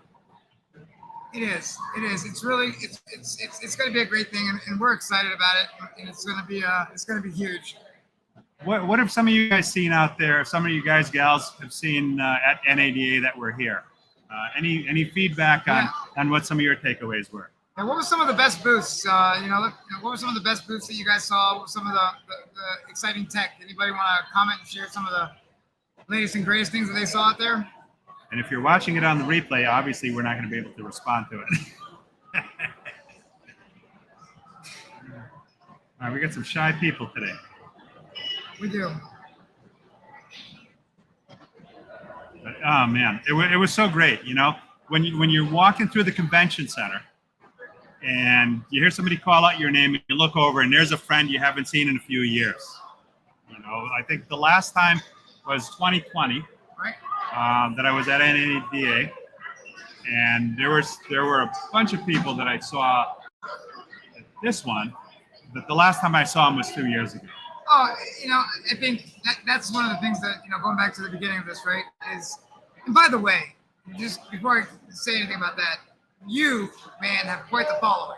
It is. It's really, it's going to be a great thing, and we're excited about it. And it's going to be huge. What have some of you guys seen out there? Some of you guys, gals, have seen at NADA that were here. Any feedback on what some of your takeaways were? And what were some of the best booths? What were some of the best booths that you guys saw? What were some of the exciting tech? Anybody want to comment and share some of the latest and greatest things that they saw out there? And if you're watching it on the replay, obviously we're not going to be able to respond to it. All right, we got some shy people today. We do. But, oh man, it was so great. When you're walking through the convention center and you hear somebody call out your name and you look over and there's a friend you haven't seen in a few years. I think the last time was 2020. Right. That I was at NADA, And there were a bunch of people that I saw at this one, but the last time I saw them was 2 years ago. Oh, I think that's one of the things that, going back to the beginning of this, right, is, and by the way, just before I say anything about that, you, man, have quite the following.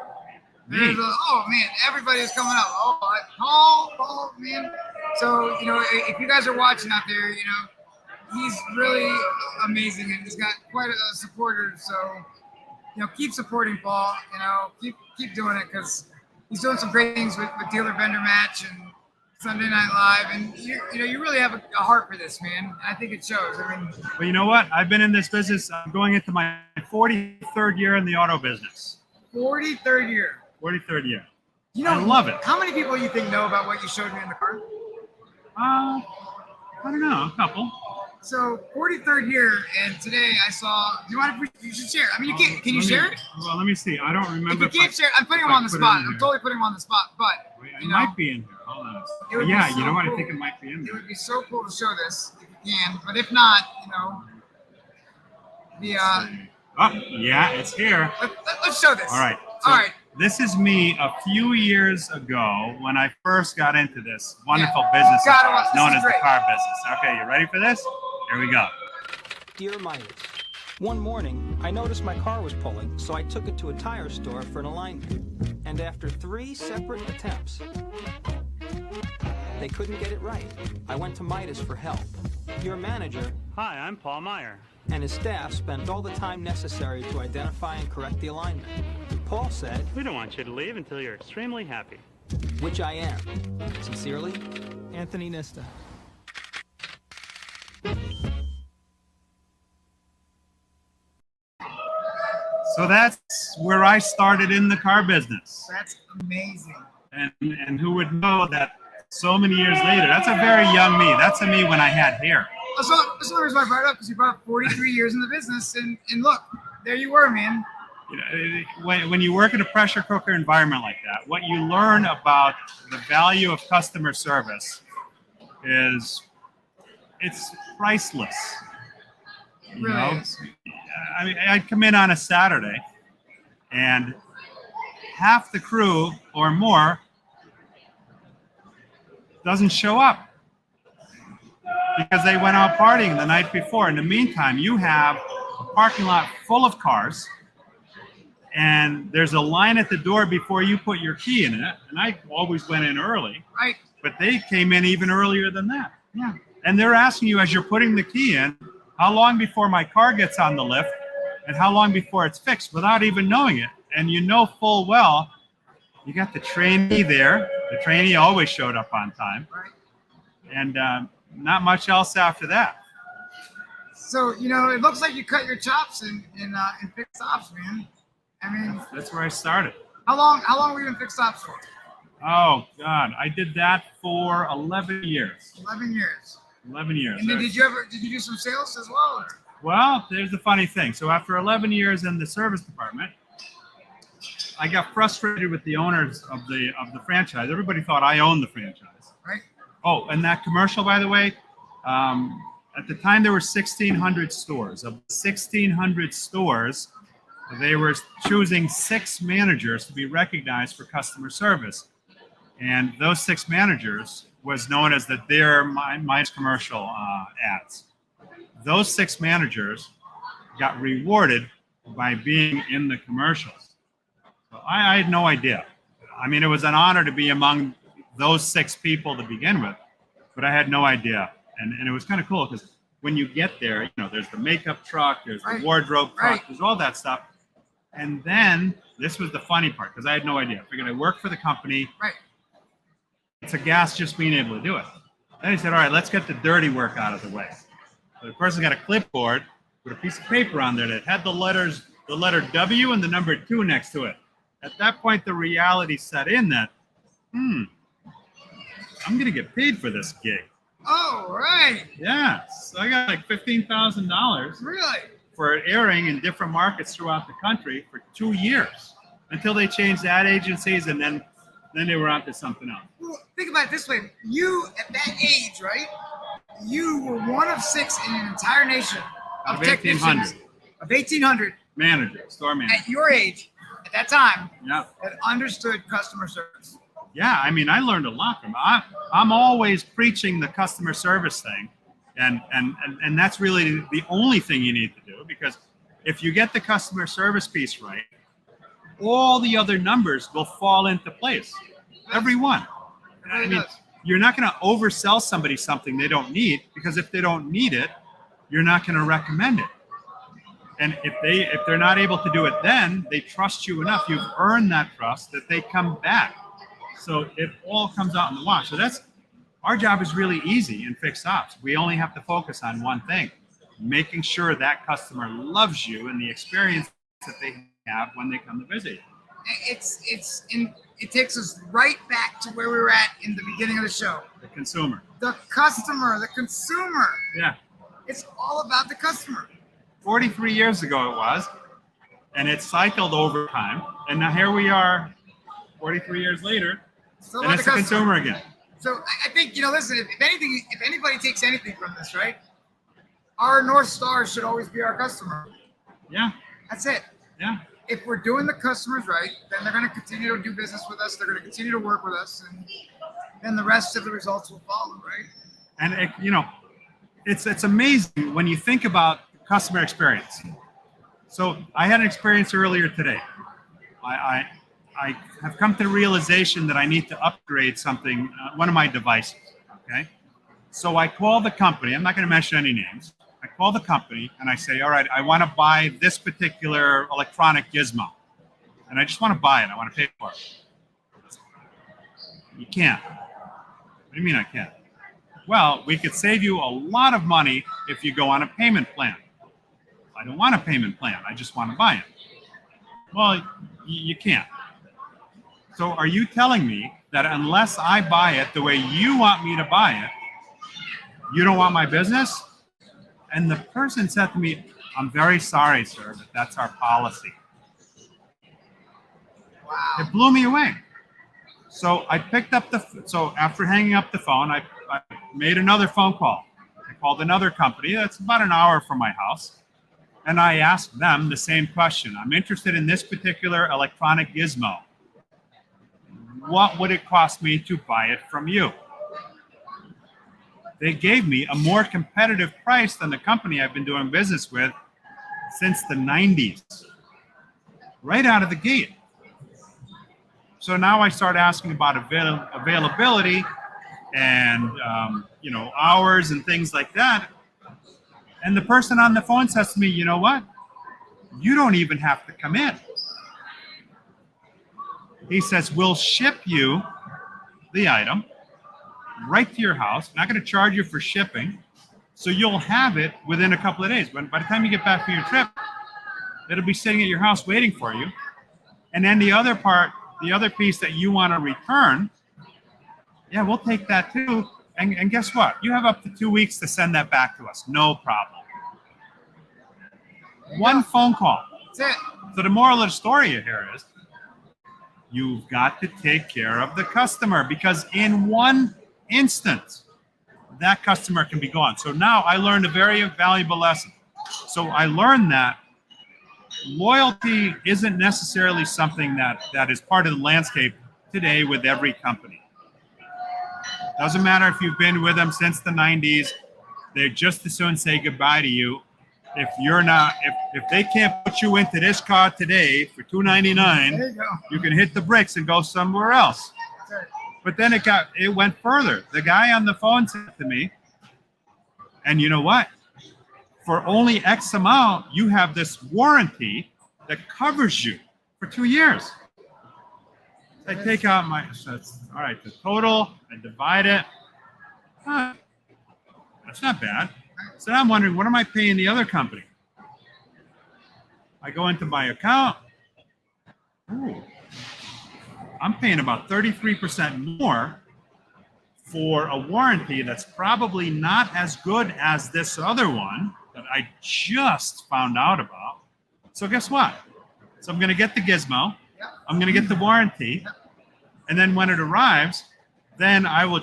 Oh, man, everybody is coming up. Oh, Paul, man. So, if you guys are watching out there, he's really amazing, and he's got quite a supporter. So, keep supporting Paul. Keep doing it, because he's doing some great things with Dealer Vendor Match and Sunday Night Live, and you really have a heart for this, man. I think it shows. But you know what? I've been in this business. I'm going into my 43rd year in the auto business. 43rd year. 43rd year. I love it. How many people you think know about what you showed me in the car? I don't know, a couple. So 43rd year, and today I saw. Do you want to? You should share. You can't. Can you share it? Well, let me see. I don't remember. If you can't share, I'm putting him on the spot. I'm totally putting him on the spot. But it might be in here. Hold on. Yeah, you know what? I think it might be in there. It would be so cool to show this if you can. But if not, the. Oh, yeah, it's here. Let's show this. All right. All right. This is me a few years ago when I first got into this wonderful business known as the car business. Okay, you ready for this? Here we go. Dear Midas, one morning I noticed my car was pulling, so I took it to a tire store for an alignment. And after 3 separate attempts, they couldn't get it right. I went to Midas for help. Your manager, hi, I'm Paul Meijer, and his staff spent all the time necessary to identify and correct the alignment. Paul said, we don't want you to leave until you're extremely happy. Which I am. Sincerely, Anthony Nista. So that's where I started in the car business. That's amazing. And who would know that so many years later? That's a very young me. That's a me when I had hair. So that's the reason I brought it up, because you brought 43 years in the business, and look, there you were, man. When you work in a pressure cooker environment like that, what you learn about the value of customer service is it's priceless. It really is. I'd come in on a Saturday, and half the crew or more doesn't show up because they went out partying the night before. In the meantime, you have a parking lot full of cars, and there's a line at the door before you put your key in it. And I always went in early, right? But they came in even earlier than that. Yeah. And they're asking you as you're putting the key in, how long before my car gets on the lift and how long before it's fixed, without even knowing it. And you know full well, you got the trainee there. The trainee always showed up on time. Right. And not much else after that. So, it looks like you cut your chops in fixed ops, man. That's where I started. How long were you in fixed ops for? Oh, God. I did that for 11 years. 11 years. 11 years. And then did you do some sales as well? Or? Well, there's the funny thing. So after 11 years in the service department, I got frustrated with the owners of the franchise. Everybody thought I owned the franchise. Right. Oh, and that commercial, by the way, at the time there were 1,600 stores. Of 1,600 stores, they were choosing 6 managers to be recognized for customer service. And those 6 managers was known as their Meijer commercial ads. Those 6 managers got rewarded by being in the commercials. So I had no idea. It was an honor to be among those 6 people to begin with, but I had no idea. And it was kind of cool because when you get there, there's the makeup truck, there's the wardrobe truck, there's all that stuff. And then this was the funny part because I had no idea. I figured I worked for the company. Right. It's a gas just being able to do it. Then he said, all right, let's get the dirty work out of the way. So the person got a clipboard with a piece of paper on there that had the letter W and the number 2 next to it. At that point, the reality set in that, I'm going to get paid for this gig. Oh, right. Yeah. So I got like $15,000. Really? For airing in different markets throughout the country for 2 years until they changed ad agencies, and then they were on to something else. Well, think about it this way. You, at that age, right, you were one of 6 in an entire nation of technicians. Of 1,800 store manager. At your age, at that time, Yeah. that understood customer service. Yeah, I mean, I learned a lot from it. I'm always preaching the customer service thing, and that's really the only thing you need to do, because if you get the customer service piece right, all the other numbers will fall into place. Every one. It really I mean, does. you're not going to oversell somebody something they don't need, because if they don't need it, you're not going to recommend it. And if they're not able to do it, then they trust you enough. You've earned that trust that they come back. So it all comes out in the wash. So that's our job is really easy in fixed ops. We only have to focus on one thing: making sure that customer loves you and the experience that they have when they come to visit you. It takes us right back to where we were at in the beginning of the show. The consumer. The customer, the consumer. Yeah. It's all about the customer. 43 years ago it was, and it cycled over time. And now here we are 43 years later, Still and about it's the consumer again. So I think, listen, if anybody takes anything from this, right? Our North Star should always be our customer. Yeah. That's it. Yeah. If we're doing the customers right, then they're going to continue to do business with us. They're going to continue to work with us, and then the rest of the results will follow, right? And it's amazing when you think about customer experience. So I had an experience earlier today. I have come to the realization that I need to upgrade something, one of my devices. Okay. So I call the company. I'm not going to mention any names. I call the company and I say, all right, I want to buy this particular electronic gizmo, and I just want to buy it. I want to pay for it. You can't. What do you mean I can't? Well, we could save you a lot of money if you go on a payment plan. I don't want a payment plan. I just want to buy it. Well, you can't. So are you telling me that unless I buy it the way you want me to buy it, you don't want my business? And the person said to me, I'm very sorry, sir, but that's our policy. Wow. It blew me away. So I picked up so after hanging up the phone, I made another phone call. I called another company that's about an hour from my house. And I asked them the same question. I'm interested in this particular electronic gizmo. What would it cost me to buy it from you? They gave me a more competitive price than the company I've been doing business with since the 90s. Right out of the gate. So now I start asking about availability and hours and things like that. And the person on the phone says to me, you know what? You don't even have to come in. He says, we'll ship you the item right to your house. Not going to charge you for shipping. So you'll have it within a couple of days. By the time you get back from your trip, it'll be sitting at your house waiting for you. And then the other piece that you want to return, yeah, we'll take that too. And guess what? You have up to 2 weeks to send that back to us. No problem. One phone call. That's it. So the moral of the story here is you've got to take care of the customer, because in one instance, that customer can be gone. So now I learned a very valuable lesson. So I learned that loyalty isn't necessarily something that is part of the landscape today with every company. Doesn't matter if you've been with them since the 90s, they just as soon say goodbye to you. If you're not, if they can't put you into this car today for $299, There you go. you can hit the bricks and go somewhere else. That's it. But then it went further. The guy on the phone said to me, and you know what? For only X amount, you have this warranty that covers you for 2 years. I take out all right, the total, I divide it. That's not bad. So I'm wondering, what am I paying the other company? I go into my account. Ooh, I'm paying about 33% more for a warranty that's probably not as good as this other one that I just found out about. So guess what? So I'm going to get the gizmo. I'm going to get the warranty. And then when it arrives, then I will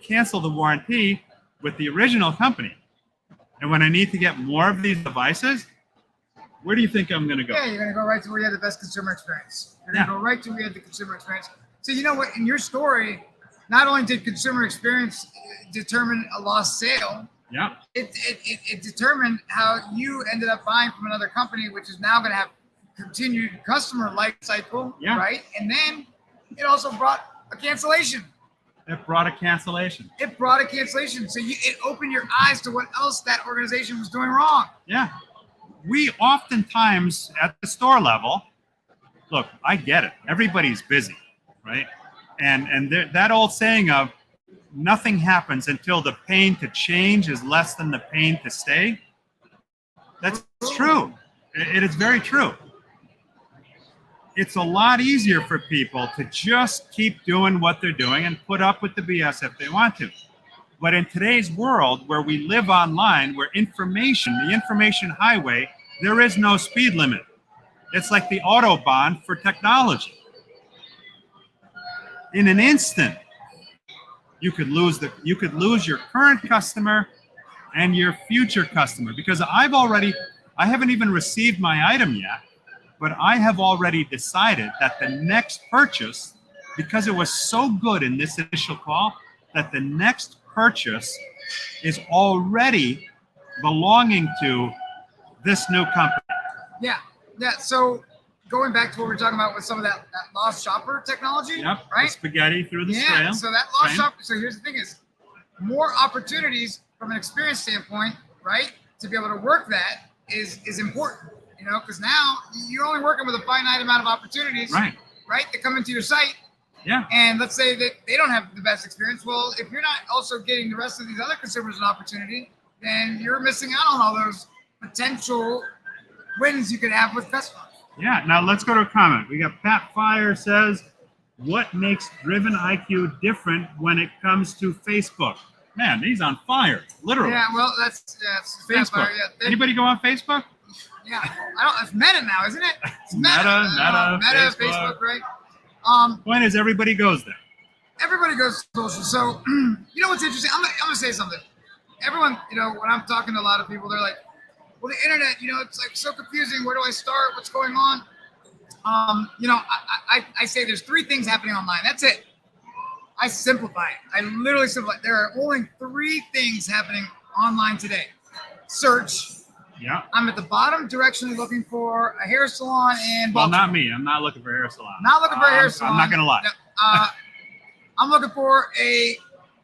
cancel the warranty with the original company. And when I need to get more of these devices, where do you think I'm going to go? Yeah, you're going to go right to where you had the best consumer experience. You're going to go right to where you had the consumer experience. So you know what? In your story, not only did consumer experience determine a lost sale, Yeah. it determined how you ended up buying from another company, which is now going to have continued customer life cycle, Yeah. right? And then it also brought a cancellation. It brought a cancellation. It brought a cancellation. So it opened your eyes to what else that organization was doing wrong. Yeah. We oftentimes at the store level, look, I get it. Everybody's busy, right? And that old saying of nothing happens until the pain to change is less than the pain to stay. That's true. It is very true. It's a lot easier for people to just keep doing what they're doing and put up with the BS if they want to. But in today's world where we live online, where the information highway, there is no speed limit. It's like the Autobahn for technology. In an instant, you could lose your current customer and your future customer, because I haven't even received my item yet, but I have already decided that the next purchase, because it was so good in this initial call, that the next purchase is already belonging to this new company. Yeah. So going back to what we were talking about with some of that lost shopper technology, Yep. right? The spaghetti through the trail. So that lost shopper. So here's the thing: is more opportunities from an experience standpoint, right? To be able to work that is important, because now you're only working with a finite amount of opportunities, Right. that come into your site. Yeah. And let's say that they don't have the best experience. Well, if you're not also getting the rest of these other consumers an opportunity, then you're missing out on all those potential wins you could have with customers. Yeah. Now let's go to a comment. We got Pat Fire says, what makes DrivenIQ different when it comes to Facebook? Man, he's on fire, literally. Yeah, well, that's Facebook. Fire, yeah. Anybody go on Facebook? Yeah, it's Meta now, isn't it? It's Meta, Facebook, right? Point is, everybody goes there. Everybody goes to social. So, you know what's interesting? I'm gonna say something. Everyone, when I'm talking to a lot of people, they're like, well, the internet, it's like so confusing. Where do I start? What's going on? I say there's 3 things happening online. That's it. I simplify it. I literally simplify it. There are only 3 things happening online today. Search. Yeah. I'm at the bottom directionally looking for a hair salon in Well, Baltimore. not me. I'm not looking for a hair salon. Not looking for a hair salon. I'm not going to lie. No, I'm looking for a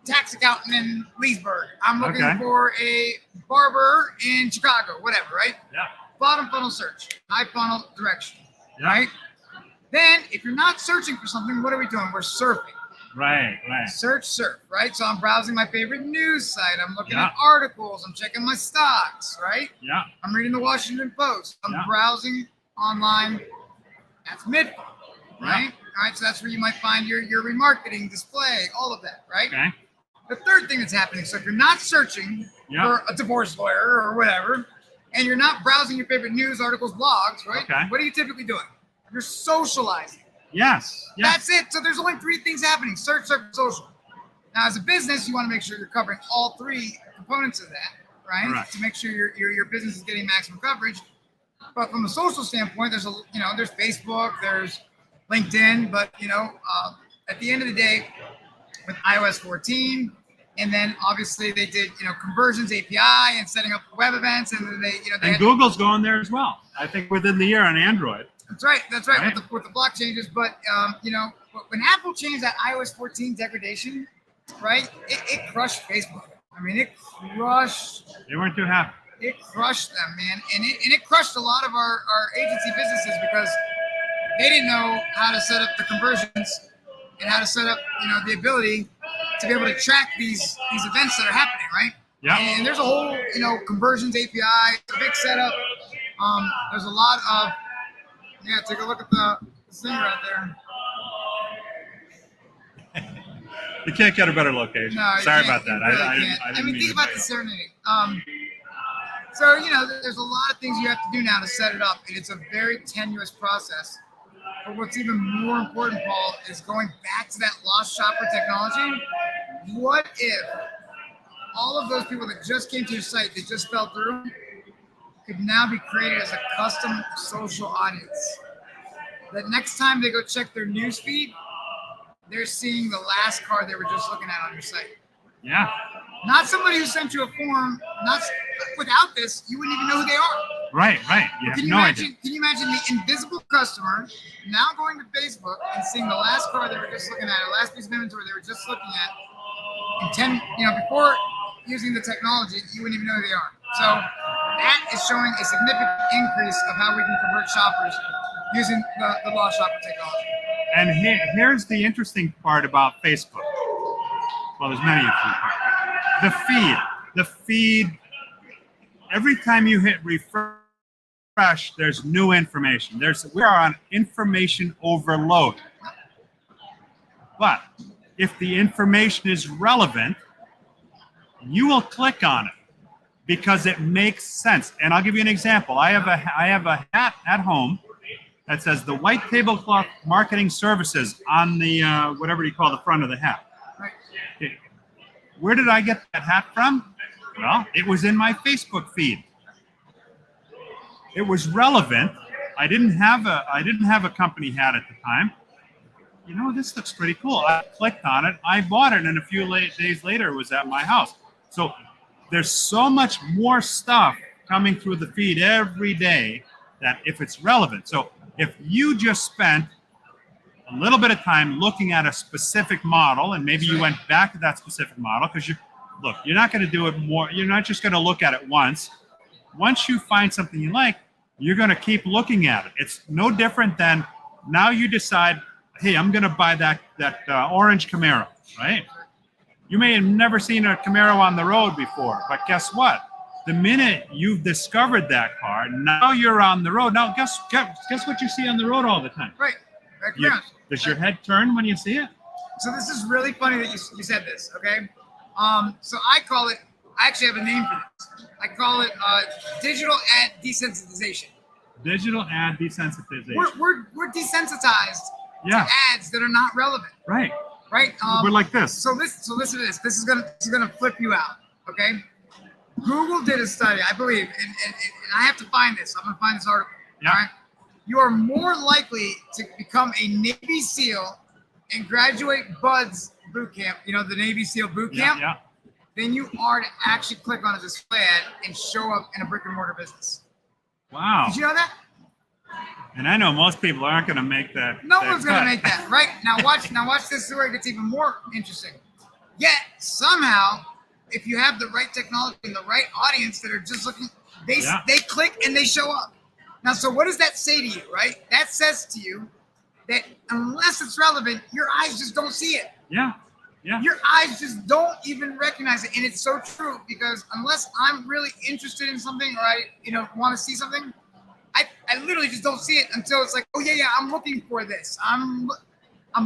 tax accountant in Leesburg. I'm looking for a barber in Chicago, whatever, right? Yeah. Bottom funnel search, high funnel direction, Yeah. right? Then if you're not searching for something, what are we doing? We're surfing. Right. Surf, right? So I'm browsing my favorite news site. I'm looking Yeah. at articles. I'm checking my stocks, right? Yeah. I'm reading the Washington Post. I'm browsing online. That's mid-funnel, right? All right, so that's where you might find your remarketing, display, all of that, right? Okay. The third thing that's happening, so if you're not searching for a divorce lawyer or whatever, and you're not browsing your favorite news articles, blogs, right? Okay. What are you typically doing? You're socializing. Yes. That's it. So there's only 3 things happening: search, social. Now, as a business, you want to make sure you're covering all 3 components of that, right? Correct. To make sure your business is getting maximum coverage. But from a social standpoint, there's there's Facebook, there's LinkedIn, but at the end of the day, with iOS 14, and then obviously they did conversions API and setting up web events, and then and Google's going there as well. I think within the year on Android. That's right. With the block changes, but when Apple changed that iOS 14 degradation, right? It crushed Facebook. I mean, it crushed. They weren't too happy. It crushed them, man, and it crushed a lot of our agency businesses because they didn't know how to set up the conversions and how to set up the ability to be able to track these events that are happening, right? Yeah. And there's a whole conversions API, a big setup. There's a lot of take a look at the thing right there. You can't get a better location. No, Sorry about that. Really I can't. didn't mean think to about bite the you. serenity. So there's a lot of things you have to do now to set it up, and it's a very tenuous process. But what's even more important, Paul, is going back to that lost shopper technology. What if all of those people that just came to your site, that just fell through, could now be created as a custom social audience. That next time they go check their news feed, they're seeing the last car they were just looking at on your site. Yeah. Not somebody who sent you a form. Not without this, you wouldn't even know who they are. Right. You have no idea. Can you imagine the invisible customer now going to Facebook and seeing the last car they were just looking at, the last piece of inventory they were just looking at, and before using the technology, you wouldn't even know who they are. So that is showing a significant increase of how we can convert shoppers using the lost shopper technology. And here's the interesting part about Facebook. Well, there's many of them. The feed, every time you hit refresh, there's new information. We are on information overload. But if the information is relevant, you will click on it because it makes sense. And I'll give you an example. I have a hat at home that says the white tablecloth marketing services on the whatever you call the front of the hat. Okay. Where did I get that hat from? Well, it was in my Facebook feed. It was relevant. I didn't have a company hat at the time. You know, this looks pretty cool. I clicked on it. I bought it, and a few days later, it was at my house. So there's so much more stuff coming through the feed every day that if it's relevant. So if you just spent a little bit of time looking at a specific model, and maybe you went back to that specific model, because you're not going to do it more. You're not just going to look at it once. Once you find something you like, you're going to keep looking at it. It's no different than now you decide, hey, I'm going to buy that orange Camaro, right? You may have never seen a Camaro on the road before, but guess what? The minute you've discovered that car, now you're on the road. Now, guess what you see on the road all the time? Right. Does your head turn when you see it? So this is really funny that you said this, okay? So I actually have a name for this. I call it digital ad desensitization. Digital ad desensitization. We're desensitized to ads that are not relevant. Right. Right. We're like this. So listen to this. This is gonna flip you out. Okay. Google did a study, I believe, and I have to find this. I'm gonna find this article. Yeah. All right. You are more likely to become a Navy SEAL and graduate BUD/S boot camp. You know, the Navy SEAL boot camp. Yeah. Than you are to actually click on a display ad and show up in a brick and mortar business. Wow. Did you know that? And I know most people aren't going to make that. No one's going to make that, right? Now watch this where it gets even more interesting. Yet somehow, if you have the right technology and the right audience that are just looking, they click and they show up. Now, so what does that say to you, right? That says to you that unless it's relevant, your eyes just don't see it. Yeah. Your eyes just don't even recognize it. And it's so true, because unless I'm really interested in something, or I want to see something, I literally just don't see it until it's like, oh yeah, I'm looking for this. I'm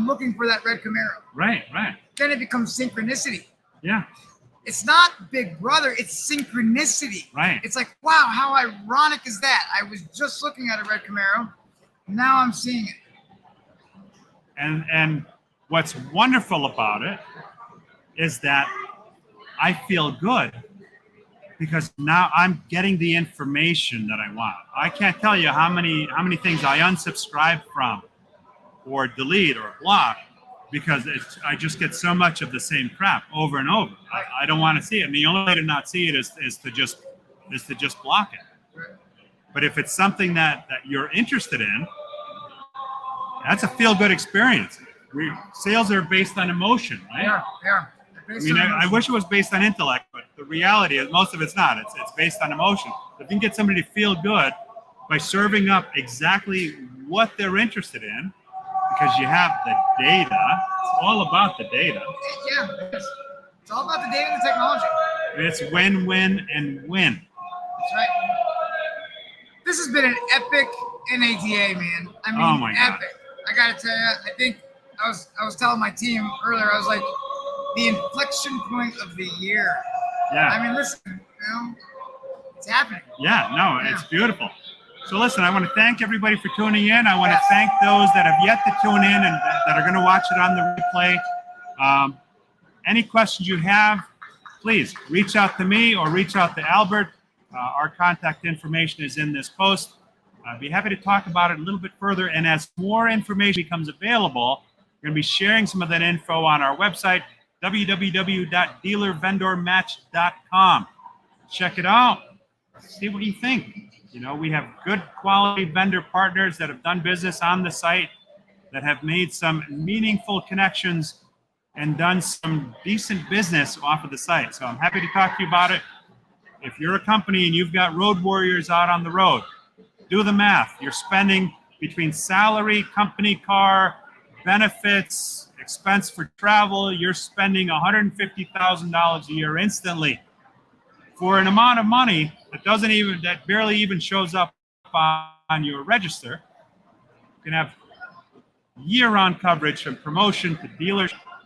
looking for that red Camaro. Right. Then it becomes synchronicity. Yeah. It's not Big Brother, it's synchronicity. Right. It's like, wow, how ironic is that? I was just looking at a red Camaro, now I'm seeing it. And what's wonderful about it is that I feel good because now I'm getting the information that I want. I can't tell you how many things I unsubscribe from or delete or block because I just get so much of the same crap over and over. I don't want to see it. And the only way to not see it is to just block it. But if it's something that you're interested in, that's a feel-good experience. Sales are based on emotion, right? They are. I wish it was based on intellect, but the reality is most of it's not. It's based on emotion. If you can get somebody to feel good by serving up exactly what they're interested in, because you have the data, it's all about the data. Yeah, it's all about the data and the technology. It's win, win, and win. That's right. This has been an epic NADA, man. I mean, oh my God. Epic. I gotta tell you, I think I was telling my team earlier, I was like, the inflection point of the year. Yeah. I mean, listen, it's happening. Yeah, no, it's beautiful. So listen, I want to thank everybody for tuning in. I want to thank those that have yet to tune in and that are going to watch it on the replay. Any questions you have, please reach out to me or reach out to Albert. Our contact information is in this post. I'd be happy to talk about it a little bit further. And as more information becomes available, we're going to be sharing some of that info on our website, www.dealervendormatch.com. Check it out. See what you think. You know, we have good quality vendor partners that have done business on the site, that have made some meaningful connections and done some decent business off of the site. So I'm happy to talk to you about it. If you're a company and you've got road warriors out on the road, do the math. You're spending between salary, company car, benefits, expense for travel, you're spending $150,000 a year instantly for an amount of money that barely even shows up on your register. You can have year-round coverage from promotion to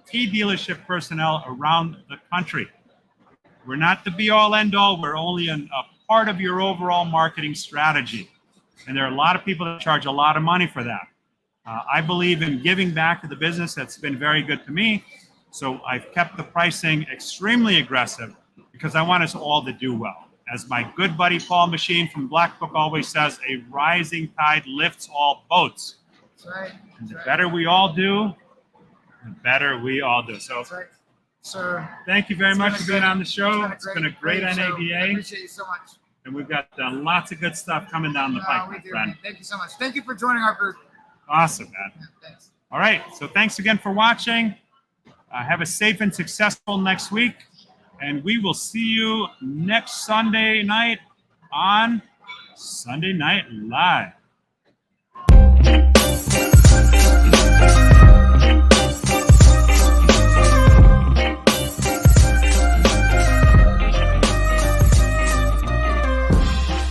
key dealership personnel around the country. We're not the be-all, end-all. We're only a part of your overall marketing strategy. And there are a lot of people that charge a lot of money for that. I believe in giving back to the business. That's been very good to me. So I've kept the pricing extremely aggressive because I want us all to do well. As my good buddy Paul Machine from Black Book always says, a rising tide lifts all boats. That's right. And the better we all do, the better we all do. So That's right. Sir, thank you very much for being on the show. It's been a great show. NADA. I appreciate you so much. And we've got lots of good stuff coming down the pipe, We my do, friend. man. Thank you so much. Thank you for joining our group. Awesome, man. Yeah, thanks. All right, so thanks again for watching. Have a safe and successful next week. And we will see you next Sunday night on Sunday Night Live.